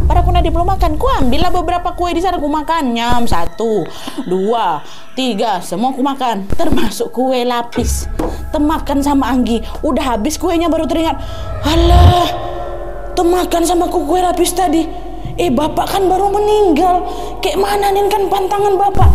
Pada aku Nadia belum makan, ku ambillah beberapa kue di sana, ku makan. Nyam, 1, 2, 3, semua ku makan. Termasuk kue lapis. Temakan sama Anggi. Udah habis kuenya baru teringat. Alah, temakan sama kue lapis tadi. Bapak kan baru meninggal. Kayak mana nih kan pantangan bapak?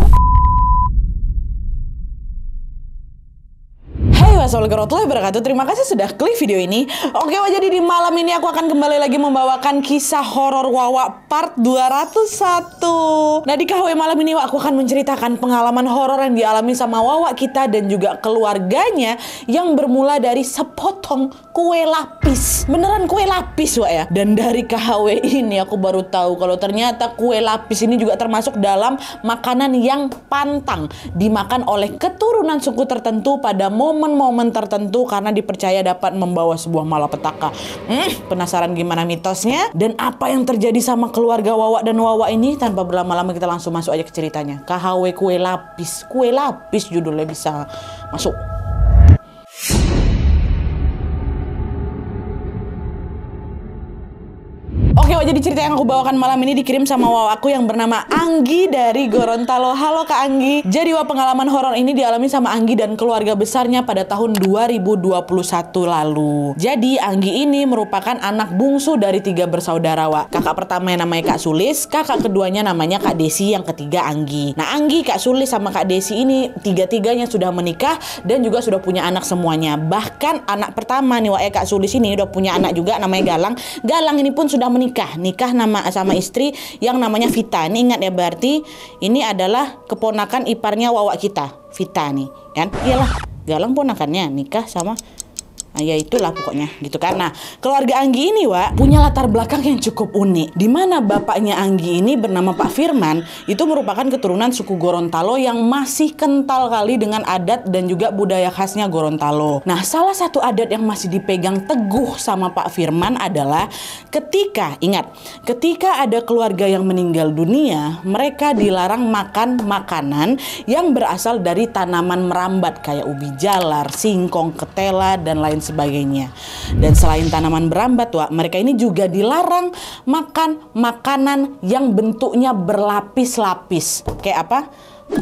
Assalamualaikum warahmatullahi wabarakatuh. Terima kasih sudah klik video ini. Oke, jadi di malam ini aku akan kembali lagi membawakan kisah horor Wawa part 201. Nah, di KW malam ini aku akan menceritakan pengalaman horor yang dialami sama Wawa kita dan juga keluarganya yang bermula dari sepotong kue lapis. Beneran kue lapis, Wak ya. Dan dari KW ini aku baru tahu kalau ternyata kue lapis ini juga termasuk dalam makanan yang pantang dimakan oleh keturunan suku tertentu pada momen-momen tertentu karena dipercaya dapat membawa sebuah malapetaka. Penasaran gimana mitosnya dan apa yang terjadi sama keluarga Wawa dan Wawa ini? Tanpa berlama-lama kita langsung masuk aja ke ceritanya. KHW kue lapis. Kue lapis judulnya, bisa masuk. Oke, jadi cerita yang aku bawakan malam ini dikirim sama Wawa aku yang bernama Anggi dari Gorontalo. Halo Kak Anggi. Jadi pengalaman horor ini dialami sama Anggi dan keluarga besarnya pada tahun 2021 lalu. Jadi Anggi ini merupakan anak bungsu dari 3 bersaudara, Wak. Kakak pertama yang namanya Kak Sulis, kakak keduanya namanya Kak Desi, yang ketiga Anggi. Nah, Anggi, Kak Sulis sama Kak Desi ini tiga-tiganya sudah menikah dan juga sudah punya anak semuanya. Bahkan anak pertama nih, Wak, Kak Sulis ini udah punya anak juga namanya Galang. Galang ini pun sudah nikah nama sama istri yang namanya Vita. Ini ingat ya, berarti ini adalah keponakan iparnya Wawa kita, Vita nih kan. Iyalah, Galang ponakannya nikah sama ya itulah pokoknya gitu kan. Nah, keluarga Anggi ini, Wak, punya latar belakang yang cukup unik. Dimana bapaknya Anggi ini bernama Pak Firman, itu merupakan keturunan suku Gorontalo yang masih kental kali dengan adat dan juga budaya khasnya Gorontalo. Nah, salah satu adat yang masih dipegang teguh sama Pak Firman adalah ketika ada keluarga yang meninggal dunia, mereka dilarang makan makanan yang berasal dari tanaman merambat kayak ubi jalar, singkong, ketela, dan lain sebagainya. Dan selain tanaman berambat, Wak, mereka ini juga dilarang makan makanan yang bentuknya berlapis-lapis. Kayak apa?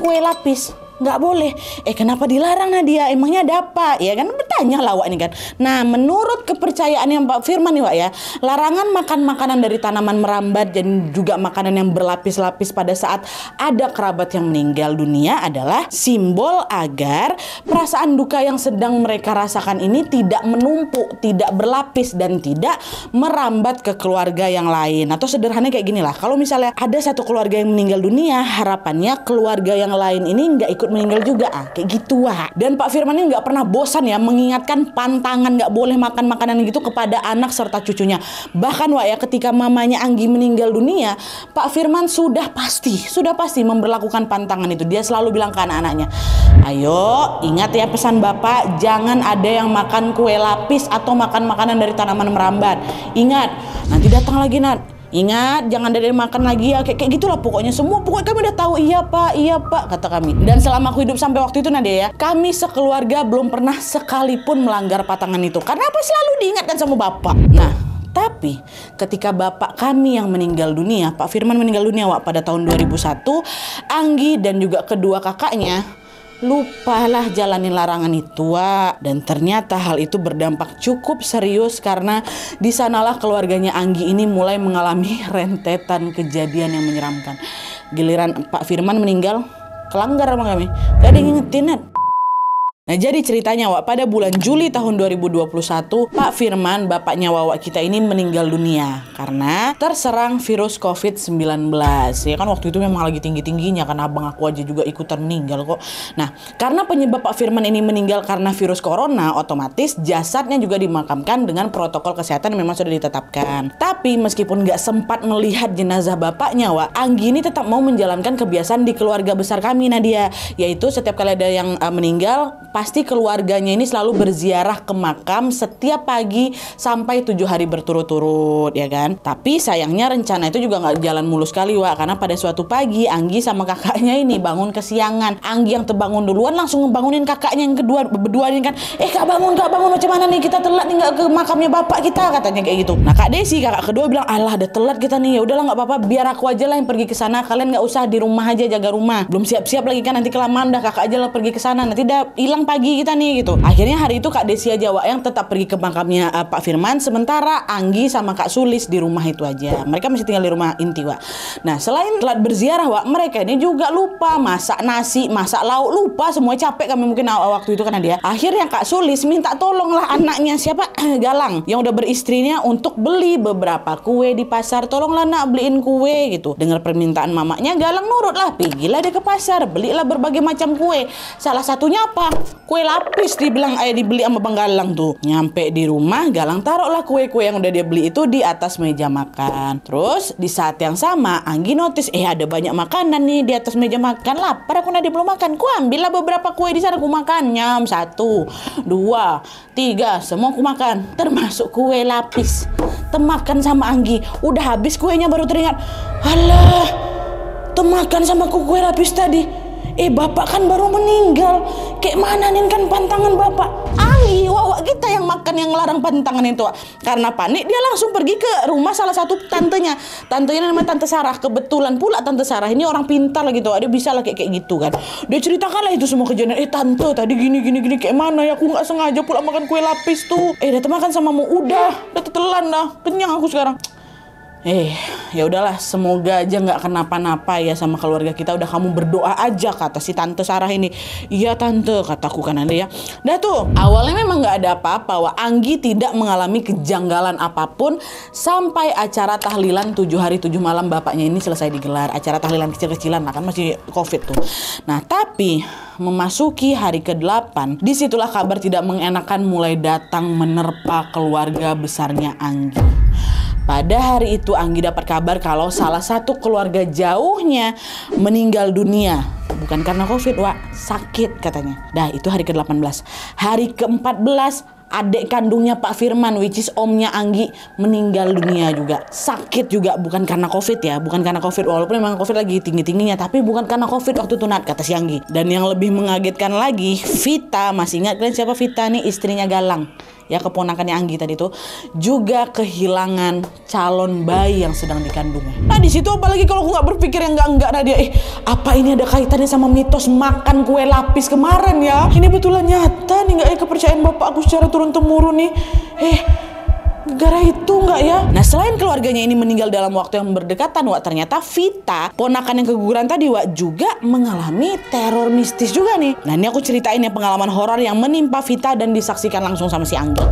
Kue lapis. Nggak boleh. Kenapa dilarang, Nadia? Emangnya ada apa? Ya kan, bertanya lah, Wak, ini kan. Nah, menurut kepercayaan yang Pak Firman nih, Wak, ya, larangan makan makanan dari tanaman merambat dan juga makanan yang berlapis-lapis pada saat ada kerabat yang meninggal dunia adalah simbol agar perasaan duka yang sedang mereka rasakan ini tidak menumpuk, tidak berlapis, dan tidak merambat ke keluarga yang lain. Atau sederhananya kayak gini lah, kalau misalnya ada satu keluarga yang meninggal dunia, harapannya keluarga yang lain ini nggak ikut meninggal juga, kayak gitu, Wak. Dan Pak Firman ini nggak pernah bosan ya mengingatkan pantangan nggak boleh makan makanan gitu kepada anak serta cucunya. Bahkan, Wak, ya, ketika mamanya Anggi meninggal dunia, Pak Firman sudah pasti memberlakukan pantangan itu. Dia selalu bilang ke anak-anaknya, ayo ingat ya pesan Bapak, jangan ada yang makan kue lapis atau makan makanan dari tanaman merambat. Ingat, nanti datang lagi, Nat. Ingat, jangan ada yang makan lagi ya. Kayak gitulah pokoknya. Pokoknya kami udah tahu. Iya pak, kata kami. Dan selama aku hidup sampai waktu itu, Nadia, ya, kami sekeluarga belum pernah sekalipun melanggar pantangan itu. Karena apa? Selalu diingatkan sama bapak. Nah, tapi ketika bapak kami yang meninggal dunia, Pak Firman meninggal dunia, Wak, pada tahun 2001, Anggi dan juga kedua kakaknya lupalah jalanin larangan itu, Wak. Dan ternyata hal itu berdampak cukup serius karena di sanalah keluarganya Anggi ini mulai mengalami rentetan kejadian yang menyeramkan. Giliran Pak Firman meninggal, kelanggar sama kami. Gak ada yang ngingetin, Nat. Nah, jadi ceritanya, Wak, pada bulan Juli tahun 2021, Pak Firman, bapaknya Wawa kita ini meninggal dunia karena terserang virus COVID-19. Ya kan waktu itu memang lagi tinggi-tingginya, karena abang aku aja juga ikutan meninggal kok. Nah, karena penyebab Pak Firman ini meninggal karena virus corona, otomatis jasadnya juga dimakamkan dengan protokol kesehatan yang memang sudah ditetapkan. Tapi meskipun nggak sempat melihat jenazah bapaknya, Wak, Anggi ini tetap mau menjalankan kebiasaan di keluarga besar kami, Nadia, yaitu setiap kali ada yang meninggal, pasti keluarganya ini selalu berziarah ke makam setiap pagi sampai 7 hari berturut-turut, ya kan. Tapi sayangnya rencana itu juga nggak jalan mulus kali, Wak, karena pada suatu pagi Anggi sama kakaknya ini bangun kesiangan. Anggi yang terbangun duluan langsung ngebangunin kakaknya yang kedua, berdua ini kan, kak bangun macam mana nih, kita telat nih nggak ke makamnya bapak kita, katanya kayak gitu. Nah Kak Desi kakak kedua bilang, alah udah telat kita nih, ya udahlah nggak apa-apa, biar aku aja lah yang pergi ke sana, kalian nggak usah di rumah aja jaga rumah, belum siap-siap lagi kan, nanti kelamaan dah, kakak aja lah pergi ke sana, nanti udah hilang pagi kita nih gitu. Akhirnya hari itu Kak Desi aja, Wak, yang tetap pergi ke makamnya Pak Firman, sementara Anggi sama Kak Sulis di rumah itu aja. Mereka masih tinggal di rumah inti, Wak. Nah selain telat berziarah, Wak, mereka ini juga lupa masak nasi, masak lauk, lupa semua, capek kami mungkin waktu itu karena dia. Akhirnya Kak Sulis minta tolonglah anaknya siapa Galang yang udah beristrinya untuk beli beberapa kue di pasar, tolonglah nak beliin kue gitu. Dengar permintaan mamanya, Galang nurut lah, pergilah dia ke pasar, belilah berbagai macam kue. Salah satunya apa? Kue lapis, dibilang dibeli sama Bang Galang tuh. Nyampe di rumah, Galang taruhlah kue-kue yang udah dia beli itu di atas meja makan. Terus di saat yang sama Anggi notice ada banyak makanan nih di atas meja makan. Lapar aku, belum makan. Ku ambillah beberapa kue di sana, ku makan. Nyam 1, 2, 3, semua ku makan, termasuk kue lapis. Temakan sama Anggi. Udah habis kuenya baru teringat, alah, temakan sama kue lapis tadi. Bapak kan baru meninggal. Kayak mana nih kan pantangan bapak? Anggi, Wawa kita yang makan yang larang pantangan itu. Karena panik dia langsung pergi ke rumah salah satu tantenya. Tantenya namanya Tante Sarah. Kebetulan pula Tante Sarah ini orang pintar lah gitu. Dia bisa lah kayak gitu kan. Dia ceritakan lah itu semua kejadian. Tante tadi gini kayak mana ya, aku nggak sengaja pula makan kue lapis tuh. Udah makan sama mu, udah telan dah. Kenyang aku sekarang. Ya udahlah, semoga aja nggak kenapa-napa ya sama keluarga kita. Udah kamu berdoa aja, kata si Tante Sarah ini. Iya Tante, kataku kan ada ya. Dah tuh, awalnya memang nggak ada apa-apa, Wak. Anggi tidak mengalami kejanggalan apapun sampai acara tahlilan 7 hari 7 malam bapaknya ini selesai digelar. Acara tahlilan kecil-kecilan lah, kan masih COVID tuh. Nah tapi memasuki hari ke-8, disitulah kabar tidak mengenakan mulai datang menerpa keluarga besarnya Anggi. Pada hari itu Anggi dapat kabar kalau salah satu keluarga jauhnya meninggal dunia. Bukan karena COVID, Wak, sakit katanya. Dah itu hari ke-18. Hari ke-14 adik kandungnya Pak Firman, which is omnya Anggi, meninggal dunia juga. Sakit juga, bukan karena COVID ya. Bukan karena COVID, walaupun memang COVID lagi tinggi-tingginya, tapi bukan karena COVID waktu itu, Nat, kata si Anggi. Dan yang lebih mengagetkan lagi, Vita, masih ingat kalian siapa Vita nih? Istrinya Galang. Ya, keponakannya Anggi tadi tuh juga kehilangan calon bayi yang sedang dikandungnya. Nah di situ apalagi kalau aku nggak berpikir yang enggak Nadia, apa ini ada kaitannya sama mitos makan kue lapis kemarin ya? Ini betulan nyata nih, nggak ya kepercayaan bapak aku secara turun temurun nih. Gara itu nggak ya? Nah selain keluarganya ini meninggal dalam waktu yang berdekatan, Wak, ternyata Vita, ponakan yang keguguran tadi, Wak, juga mengalami teror mistis juga nih. Nah ini aku ceritain ya pengalaman horor yang menimpa Vita dan disaksikan langsung sama si Anggi.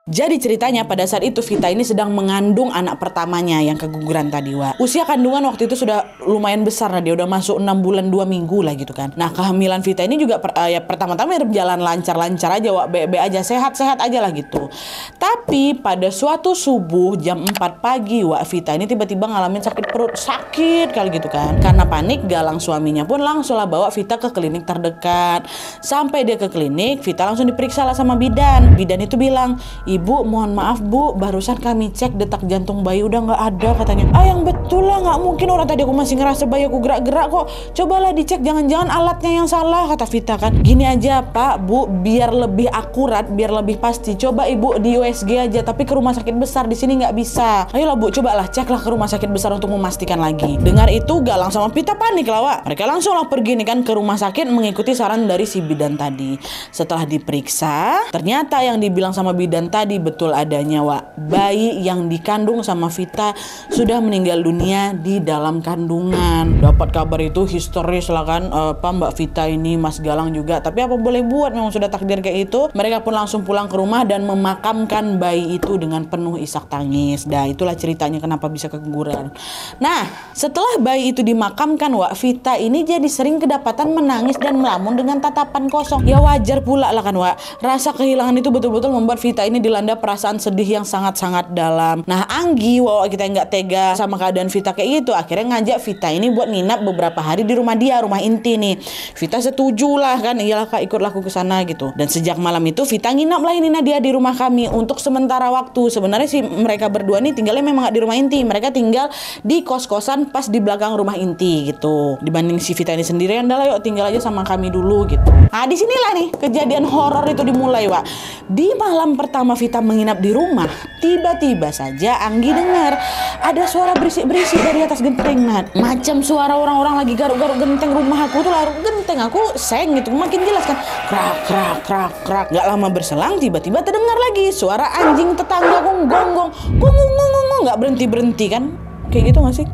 Jadi ceritanya pada saat itu Vita ini sedang mengandung anak pertamanya yang keguguran tadi, Wak. Usia kandungan waktu itu sudah lumayan besar, nah dia udah masuk 6 bulan 2 minggu lah gitu kan. Nah kehamilan Vita ini juga pertama-tama berjalan lancar-lancar aja, Wak, be aja, sehat-sehat aja lah gitu. Tapi pada suatu subuh jam 4 pagi, Wak, Vita ini tiba-tiba ngalamin sakit perut, sakit kali gitu kan. Karena panik, Galang suaminya pun langsung lah bawa Vita ke klinik terdekat. Sampai dia ke klinik, Vita langsung diperiksa lah sama bidan. Bidan itu bilang, Ibu, mohon maaf Bu, barusan kami cek detak jantung bayi udah nggak ada katanya. Yang betul lah, nggak mungkin, orang tadi aku masih ngerasa bayi aku gerak-gerak kok. Cobalah dicek, jangan-jangan alatnya yang salah, kata Vita kan. Gini aja Pak, Bu, biar lebih akurat, biar lebih pasti, coba Ibu di USG aja, tapi ke rumah sakit besar di sini nggak bisa. Ayolah Bu, cobalah ceklah ke rumah sakit besar untuk memastikan lagi. Dengar itu Galang sama Vita panik lah, Wak. Mereka langsung lah pergi nih kan ke rumah sakit mengikuti saran dari si bidan tadi. Setelah diperiksa, ternyata yang dibilang sama bidan tadi betul adanya, Wak. Bayi yang dikandung sama Vita sudah meninggal dunia di dalam kandungan. Dapat kabar itu histeris lah kan, Mbak Vita ini, Mas Galang juga. Tapi apa boleh buat, memang sudah takdir kayak itu. Mereka pun langsung pulang ke rumah dan memakamkan bayi itu dengan penuh isak tangis. Dah itulah ceritanya kenapa bisa keguguran. Nah setelah bayi itu dimakamkan, Wak, Vita ini jadi sering kedapatan menangis dan melamun dengan tatapan kosong. Ya wajar pula lah kan, Wak. Rasa kehilangan itu betul-betul membuat Vita ini dilanda perasaan sedih yang sangat-sangat dalam. Nah Anggi, wow kita nggak tega sama keadaan Vita kayak gitu, akhirnya ngajak Vita ini buat nginap beberapa hari di rumah dia, rumah inti nih. Vita setuju lah kan, iyalah kak ikutlah aku ke sana gitu. Dan sejak malam itu Vita nginap lah ini Nadia di rumah kami untuk sementara waktu. Sebenarnya sih mereka berdua nih tinggalnya memang nggak di rumah inti, mereka tinggal di kos-kosan pas di belakang rumah inti gitu. Dibanding si Vita ini sendirian, adalah yuk tinggal aja sama kami dulu gitu. Nah disinilah nih kejadian horor itu dimulai Wak. Di malam pertama Vita menginap di rumah, tiba-tiba saja Anggi dengar ada suara berisik-berisik dari atas genteng Nat. Macam suara orang-orang lagi garuk-garuk genteng rumah aku tuh, larut genteng aku seng gitu, makin jelas kan, krak krak krak krak. Gak lama berselang tiba-tiba terdengar lagi suara anjing tetangga gonggong, gonggong, nggak berhenti kan, kayak gitu nggak sih?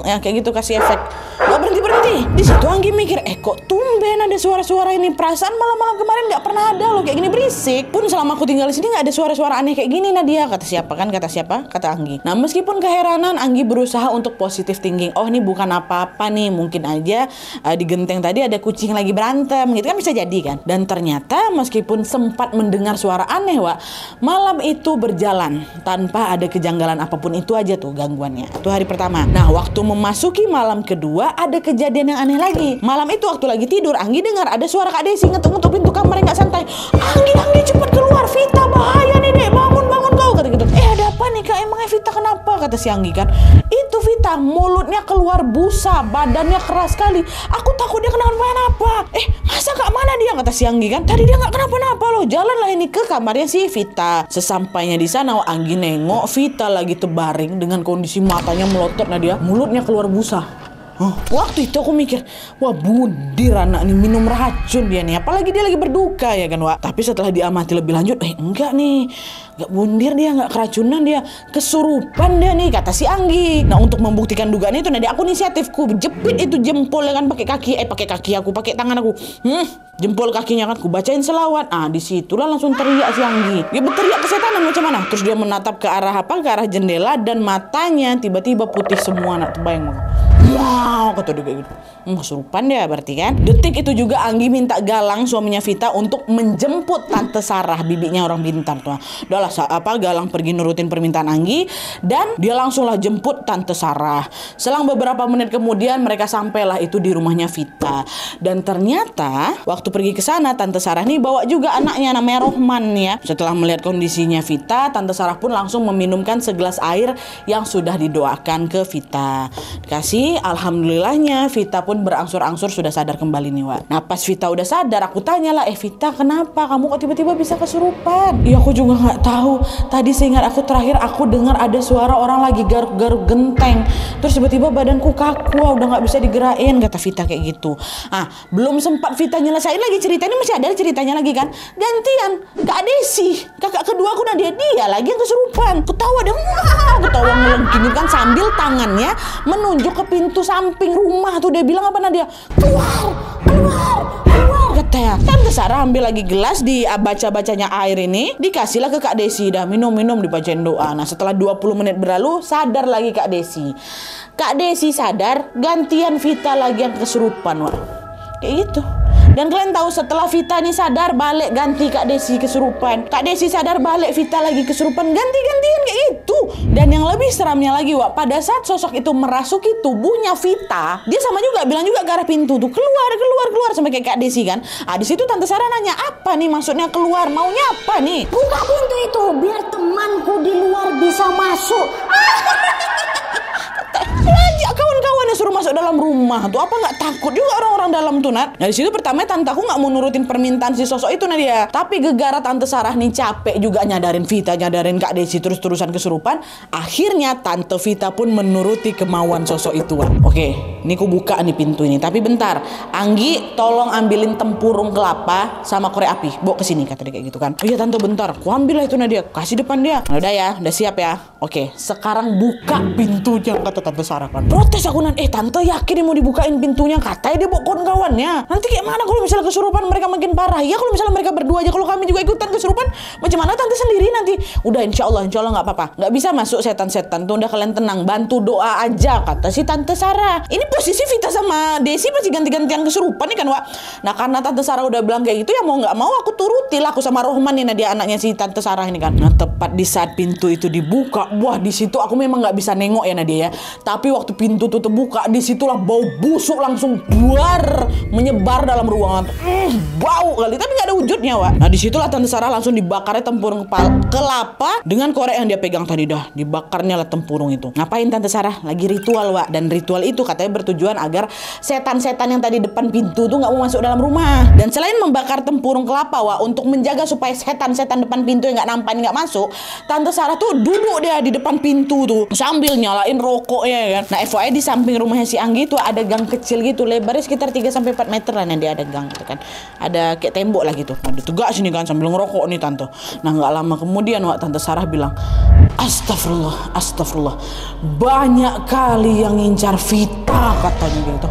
Ya kayak gitu, kasih efek gak berhenti. Di situ Anggi mikir, kok tumben ada suara-suara ini, perasaan malam-malam kemarin gak pernah ada loh kayak gini berisik. Pun selama aku tinggal di sini gak ada suara-suara aneh kayak gini Nadia. Kata siapa? Kata Anggi. Nah meskipun keheranan, Anggi berusaha untuk positive thinking. Oh ini bukan apa-apa nih, mungkin aja di genteng tadi ada kucing lagi berantem gitu kan, bisa jadi kan. Dan ternyata meskipun sempat mendengar suara aneh Wak, malam itu berjalan tanpa ada kejanggalan apapun. Itu aja tuh gangguannya. Itu hari pertama. Nah waktu memasuki malam kedua ada kejadian yang aneh lagi. Malam itu waktu lagi tidur, Anggi dengar ada suara Kak Desi ngetuk-ngetuk pintu kamarnya nggak santai. Anggi cepat keluar, Vita bahaya nih dek, bangun kau, kata gitu. Ada apa nih Kak, emangnya Vita kenapa, kata si Anggi kan. Itu Vita mulutnya keluar busa, badannya keras sekali. Aku takut dia kenapa-napa. Masa Kak mana dia, kata si Anggi kan. Tadi dia nggak kenapa-napa loh, jalanlah ini ke kamarnya si Vita. Sesampainya di sana Anggi nengok Vita lagi terbaring dengan kondisi matanya melotot Nadia, mulutnya keluar busa. Waktu itu aku mikir, wah budir anak nih, minum racun dia nih, apalagi dia lagi berduka ya kan Wak. Tapi setelah diamati lebih lanjut, enggak nih, enggak bundir dia, enggak keracunan dia, kesurupan dia nih, kata si Anggi. Nah untuk membuktikan dugaan itu Nadia, aku inisiatifku jepit itu jempol ya kan, pakai kaki aku, pakai tangan aku, jempol kakinya kan, aku bacain selawat. Disitulah langsung teriak si Anggi. Dia berteriak kesetanan macam mana? Terus dia menatap ke arah ke arah jendela dan matanya tiba-tiba putih semua. Nak terbayang maka. Wow, kata dia kayak gitu. Kesurupan dia berarti kan. Detik itu juga Anggi minta Galang, suaminya Vita, untuk menjemput Tante Sarah, bibinya orang Bintan tuh. Udahlah Galang pergi nurutin permintaan Anggi dan dia langsunglah jemput Tante Sarah. Selang beberapa menit kemudian mereka sampailah itu di rumahnya Vita. Dan ternyata waktu pergi ke sana Tante Sarah nih bawa juga anaknya namanya Rohman ya. Setelah melihat kondisinya Vita, Tante Sarah pun langsung meminumkan segelas air yang sudah didoakan ke Vita. Dikasih, alhamdulillahnya Vita pun berangsur-angsur sudah sadar kembali nih Wak. Nah pas Vita udah sadar, aku tanyalah, Vita kenapa kamu kok tiba-tiba bisa kesurupan? Iya aku juga nggak tahu. Tadi seingat aku terakhir aku dengar ada suara orang lagi garuk-garuk genteng. Terus tiba-tiba badanku kaku, udah nggak bisa digerakin, kata Vita kayak gitu. Belum sempat Vita nyelesain lagi ceritanya, masih ada ceritanya lagi kan. Gantian Kak Desi, kakak kedua aku Nadia, dia lagi yang kesurupan. Ketawa dia, ketawa ngelengking kan sambil tangannya menunjuk ke pintu samping rumah tuh. Dia bilang apa Nadia? Keluar, katanya. Tante Sarah ambil lagi gelas, di baca-bacanya air ini, dikasihlah ke Kak Desi. Dah minum dibacain doa. Nah setelah 20 menit berlalu, sadar lagi Kak Desi. Kak Desi sadar, gantian Vita lagi yang kesurupan Wak. Kayak gitu. Dan kalian tahu setelah Vita nih sadar, balik ganti Kak Desi kesurupan. Kak Desi sadar, balik Vita lagi kesurupan, ganti-gantian kayak gitu. Dan yang lebih seramnya lagi Wak, pada saat sosok itu merasuki tubuhnya Vita, dia sama juga bilang juga ke arah pintu tuh, keluar sampai kayak Kak Desi kan. Di situ Tante Sarah nanya, apa nih maksudnya keluar, maunya apa nih? Buka pintu itu biar temanku di luar bisa masuk. Ajak kawan-kawannya suruh masuk dalam rumah tuh, apa nggak takut juga orang-orang dalam tuh Nat? Nah di situ pertama tante aku nggak mau nurutin permintaan si sosok itu Nadia, tapi gegara Tante Sarah nih capek juga nyadarin Vita, nyadarin Kak Desi terus-terusan kesurupan. Akhirnya Tante Vita pun menuruti kemauan sosok itu Wak. Oke, ini aku buka nih pintu ini, tapi bentar, Anggi tolong ambilin tempurung kelapa sama korek api, bawa ke sini, kata dia kayak gitu kan. Oh iya tante bentar, aku ambil lah itu Nadia, kasih depan dia. Nah, udah siap ya. Oke, sekarang buka pintunya, kata Tante Sarah kan. Protes aku Nan, tante Tante yakin dia mau dibukain pintunya, katanya dia bawa kawan-kawannya. Nanti kayak mana kalau misalnya kesurupan mereka makin parah? Ya kalau misalnya mereka berdua aja, kalau kami juga ikutan kesurupan, macam mana Tante sendiri nanti? Udah insya Allah nggak apa-apa. Nggak bisa masuk setan-setan tuh, udah kalian tenang, bantu doa aja, kata si Tante Sarah. Ini posisi Vita sama Desi masih ganti-gantian kesurupan nih kan, Wak. Nah karena Tante Sarah udah bilang kayak gitu, ya mau nggak mau aku turuti lah, aku sama Rohman nih, nah dia anaknya si Tante Sarah ini kan. Nah tepat di saat pintu itu dibuka, wah di situ aku memang nggak bisa nengok ya Nadia ya. Tapi waktu pintu tuh terbuka, disitulah bau busuk langsung keluar menyebar dalam ruangan. Bau kali, tapi nggak ada wujudnya, Wak. Nah disitulah Tante Sarah langsung dibakarnya tempurung kelapa dengan korek yang dia pegang tadi dah. Dibakarnya lah tempurung itu. Ngapain Tante Sarah? Lagi ritual, Wak. Dan ritual itu katanya bertujuan agar setan-setan yang tadi depan pintu tuh nggak mau masuk dalam rumah. Dan selain membakar tempurung kelapa, Wak, untuk menjaga supaya setan-setan depan pintu yang nggak nampak nggak masuk, Tante Sarah tuh duduk dia di depan pintu tuh sambil nyalain rokoknya kan. Nah FYI di samping rumahnya si Anggi tuh ada gang kecil gitu, lebarnya sekitar 3-4 meter lah. Nah dia ada gang gitu kan, ada kayak tembok lah gitu. Nah dia tegak sini kan sambil ngerokok nih Tante. Nah nggak lama kemudian, Wak, Tante Sarah bilang, astagfirullah, astagfirullah, banyak kali yang ngincar Vita, katanya gitu.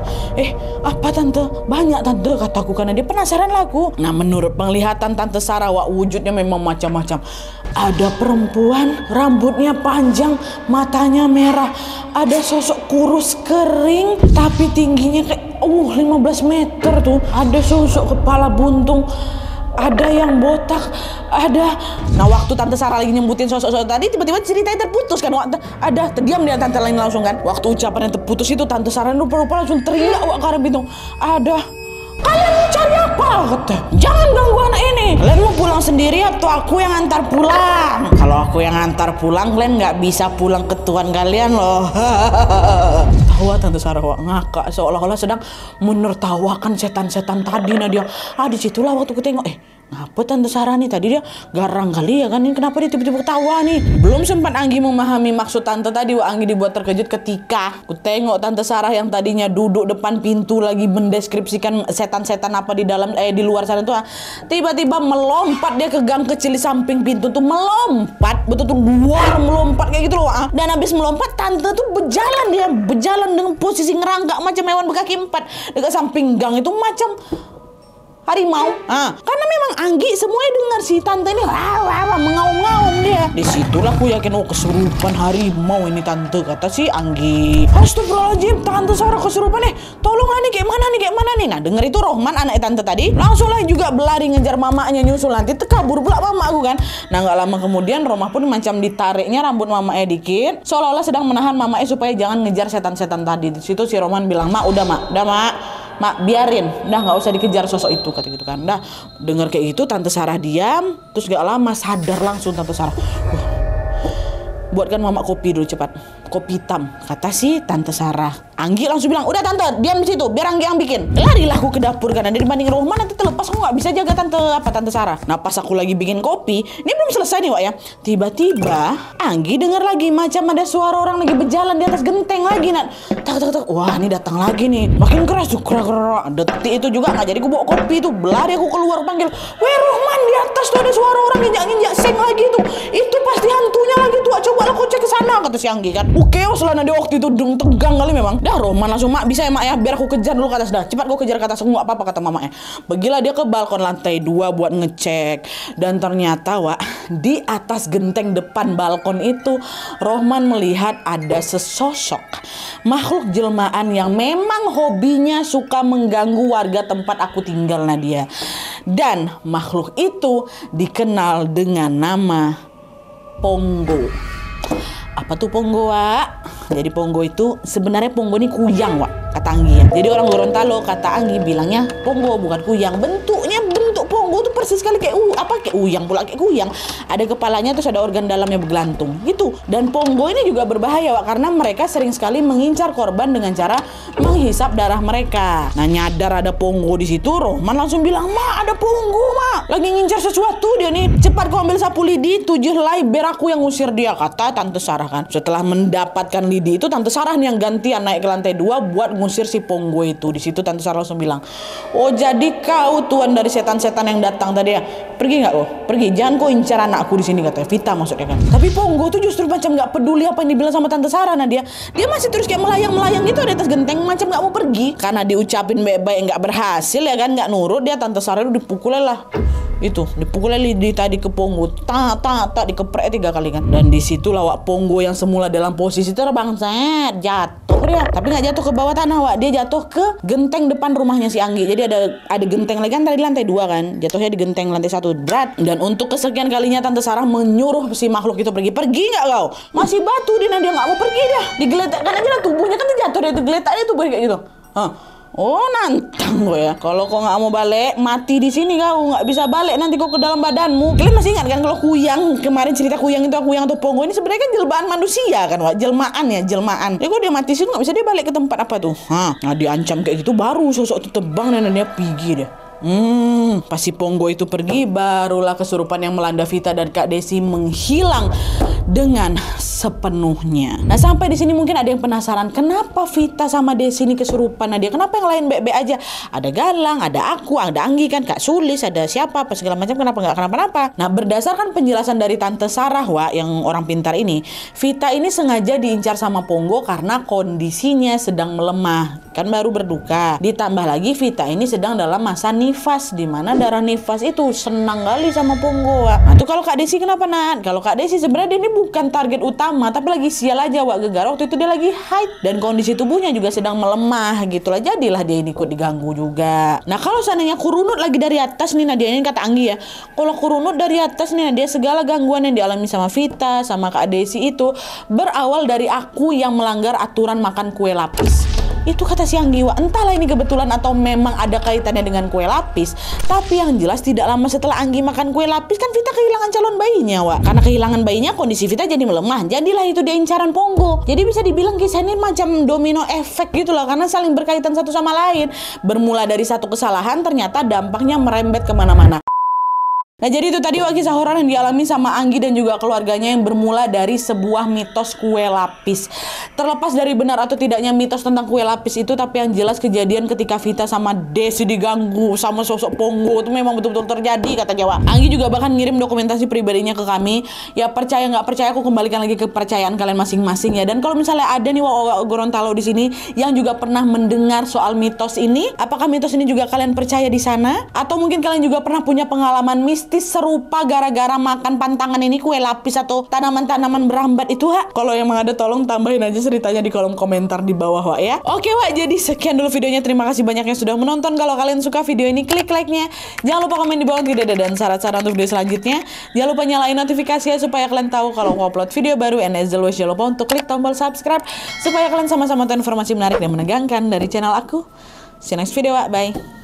Apa Tante? Banyak Tante, kataku, karena dia penasaran lah aku. Nah menurut penglihatan Tante Sarah, Wak, wujudnya memang macam-macam. Ada perempuan, rambutnya panjang, matanya merah. Ada sosok kurus kering, tapi tingginya kayak 15 meter tuh. Ada sosok kepala buntung. Ada yang botak, ada. Nah waktu Tante Sarah lagi nyebutin sosok-sosok tadi, tiba-tiba ceritanya terputus kan. Ada, terdiam dia Tante lain langsung kan. Waktu ucapan yang terputus itu, Tante Sarah rupa-rupa langsung teriak, Wak, ke arah pintu. Ada. Kalian mau cari apa? Kata. Jangan ganggu anak ini. Kalian mau pulang sendiri atau aku yang antar pulang? Kalau aku yang antar pulang, kalian nggak bisa pulang ke tuan kalian loh. Tahu Tante Sarah, Wak, ngakak seolah-olah sedang menertawakan setan-setan tadi. Nah dia, disitulah waktu ku tengok, ngapa Tante Sarah nih tadi dia garang kali ya kan, ini kenapa dia tiba-tiba ketawa nih. Belum sempat Anggi memahami maksud Tante tadi, Wak, Anggi dibuat terkejut ketika ku tengok Tante Sarah yang tadinya duduk depan pintu lagi mendeskripsikan setan-setan apa di dalam di luar sana tuh, tiba-tiba melompat dia ke gang kecil di samping pintu tuh, melompat betul-betul luar, melompat kayak gitu loh, Wak. Dan habis melompat Tante tuh berjalan dengan posisi ngerangkak macam hewan berkaki 4 dekat samping gang itu macam harimau. Karena memang Anggi semuanya dengar si Tante ini mengaum-ngaum dia. Disitulah aku yakin, kesurupan harimau ini Tante, kata si Anggi. Astagfirullahaladzim, Tante Sarah kesurupan tolonglah nih, kayak mana nih. Nah denger itu Rohman anak Tante tadi langsung lah juga berlari ngejar mamanya, nyusul, nanti terkabur pula mama aku kan. Nah nggak lama kemudian Rohman pun macam ditariknya rambut mamanya dikit, seolah-olah sedang menahan mamanya supaya jangan ngejar setan-setan tadi. Di situ si Rohman bilang, udah mak biarin, udah nggak usah dikejar sosok itu, kata gitu kan. Dah denger kayak gitu Tante Sarah diam, terus gak lama sadar langsung Tante Sarah. Buatkan mama kopi dulu cepat, kopi hitam, kata si Tante Sarah. Anggi langsung bilang, udah Tante diam di situ, biar Anggi yang bikin. Larilah aku ke dapur karena dibanding Rohman nanti terlepas, aku nggak bisa jaga Tante Sarah. Nah pas aku lagi bikin kopi, ini belum selesai nih, Wak, ya. Tiba-tiba Anggi dengar lagi macam ada suara orang lagi berjalan di atas genteng lagi. Nah tak. Wah ini datang lagi nih, makin keras tuh, detik itu juga nggak jadi aku bawa kopi tuh, berlari aku keluar panggil, weh Rohman, di atas tuh ada suara orang nginjak seng lagi tuh, itu pasti hantunya lagi tuh, coba aku cek ke sana, kata si Anggi kan. Chaos lah dia waktu itu, tegang kali memang. Dah Rohman langsung, mak bisa ya mak ya, biar aku kejar dulu ke atas dah, cepat gue kejar ke atas, aku nggak apa-apa, kata mamanya. Pergilah dia ke balkon lantai 2 buat ngecek, dan ternyata, Wak, di atas genteng depan balkon itu Rohman melihat ada sesosok makhluk jelmaan yang memang hobinya suka mengganggu warga tempat aku tinggal, Nadia. Dan makhluk itu dikenal dengan nama Ponggo. Apa tuh Ponggo, Wak? Jadi Ponggo itu sebenarnya Ponggo ini kuyang, Wak, kata Anggi ya. Jadi orang Gorontalo kata Anggi bilangnya Ponggo bukan kuyang. Bentuknya bentuk Ponggo tuh persis sekali kayak kayak uyang pula, kayak kuyang. Ada kepalanya terus ada organ dalamnya bergelantung gitu. Dan Ponggo ini juga berbahaya, Wak, karena mereka sering sekali mengincar korban dengan cara menghisap darah mereka. Nah nyadar ada Ponggo di situ, Rohman langsung bilang, "Ma, ada Ponggo, Ma. Lagi ngincar sesuatu dia nih. Cepat kau ambil sapu lidi, 7 helai biar aku yang ngusir dia," kata Tante Sarah kan. Setelah mendapatkan lidi itu, Tante Sarah nih yang gantian naik ke lantai 2 buat ngusir si Ponggo itu. Di situ Tante Sarah langsung bilang, "Oh jadi kau tuan dari setan-setan yang datang bilang tadi ya, pergi nggak lo? Pergi, jangan kau incar anakku di sini, katanya Vita maksudnya kan. Tapi Ponggo tuh justru macam nggak peduli apa yang dibilang sama Tante Sarah. Nah dia masih terus kayak melayang-melayang gitu di atas genteng, macam nggak mau pergi. Karena diucapin baik-baik nggak berhasil ya kan, nggak nurut dia. Tante Sarah itu dipukul lah. Itu dipukulnya lidi tadi ke Ponggo, tak dikeprek 3 kali kan. Dan disitulah Wak Ponggo yang semula dalam posisi terbang jatuh dia, tapi nggak jatuh ke bawah tanah Wak, dia jatuh ke genteng depan rumahnya si Anggi. Jadi ada genteng lagi kan, tadi lantai 2 kan, jatuhnya di genteng lantai 1 berat. Dan untuk kesekian kalinya Tante Sarah menyuruh si makhluk itu pergi nggak kau? Masih batu dia nggak mau pergi dah, digeletakkan aja lah tubuhnya kan, dia jatuh dia digeletaknya tubuhnya kayak gitu. Oh nantang gue ya, kalau kau nggak mau balik mati di sini, kau nggak bisa balik nanti kau ke dalam badanmu. Kalian masih ingat kan kalau Kuyang kemarin, cerita Kuyang itu, Kuyang atau Ponggo ini sebenarnya kan jelmaan manusia kan Wak, jelmaan. Ya kok dia mati sih nggak bisa dia balik ke tempat apa tuh? Nah diancam kayak gitu baru sosok itu terbang dan dia pergi deh. Pas si Ponggo itu pergi, barulah kesurupan yang melanda Vita dan Kak Desi menghilang dengan sepenuhnya. Nah sampai di sini mungkin ada yang penasaran, kenapa Vita sama Desi ini kesurupan? Nah dia kenapa yang lain baik-baik aja? Ada Galang, ada aku, ada Anggi kan, Kak Sulis, ada siapa apa segala macam, kenapa nggak kenapa-napa? Nah berdasarkan penjelasan dari Tante Sarah Wak, yang orang pintar ini, Vita ini sengaja diincar sama Ponggo karena kondisinya sedang melemah, kan baru berduka. Ditambah lagi Vita ini sedang dalam masa nifas, di mana darah nifas itu senang kali sama Ponggo Wak. Nah tuh kalau Kak Desi kenapa Nat? Kalau Kak Desi sebenarnya dia ini bukan target utama, tapi lagi sial aja Wak Gegar. Waktu itu dia lagi haid dan kondisi tubuhnya juga sedang melemah gitulah, jadilah dia ini ikut diganggu juga. Nah kalau seandainya kurunut lagi dari atas nih Nadia, ini kata Anggi ya, kalau kurunut dari atas nih Nadia, segala gangguan yang dialami sama Vita sama Kak Desi itu berawal dari aku yang melanggar aturan makan kue lapis. Itu kata si Anggi Wak. Entahlah ini kebetulan atau memang ada kaitannya dengan kue lapis, tapi yang jelas tidak lama setelah Anggi makan kue lapis kan Vita kehilangan calon bayinya Wak. Karena kehilangan bayinya kondisi Vita jadi melemah, jadilah itu dia incaran Ponggo. Jadi bisa dibilang kisah ini macam domino efek gitu lah, karena saling berkaitan satu sama lain. Bermula dari satu kesalahan ternyata dampaknya merembet kemana-mana. Nah jadi itu tadi Wak, kisah horor yang dialami sama Anggi dan juga keluarganya yang bermula dari sebuah mitos kue lapis. Terlepas dari benar atau tidaknya mitos tentang kue lapis itu, tapi yang jelas kejadian ketika Vita sama Desi diganggu sama sosok Ponggo itu memang betul-betul terjadi kata Jawa. Anggi juga bahkan ngirim dokumentasi pribadinya ke kami. Ya percaya nggak percaya aku kembalikan lagi ke kepercayaan kalian masing-masing ya. Dan kalau misalnya ada nih Wak Gorontalo di sini yang juga pernah mendengar soal mitos ini, apakah mitos ini juga kalian percaya di sana? Atau mungkin kalian juga pernah punya pengalaman mistis serupa gara-gara makan pantangan ini, kue lapis atau tanaman-tanaman berambat itu Wak? Kalau yang ada tolong tambahin aja ceritanya di kolom komentar di bawah Wak ya. Oke Wak, jadi sekian dulu videonya. Terima kasih banyak yang sudah menonton. Kalau kalian suka video ini, klik like-nya. Jangan lupa komen di bawah tidak ada dan syarat-syarat untuk video selanjutnya. Jangan lupa nyalain notifikasinya supaya kalian tahu kalau aku upload video baru. And as always, jangan lupa untuk klik tombol subscribe supaya kalian sama-sama tahu informasi menarik dan menegangkan dari channel aku. See you next video Wak, bye.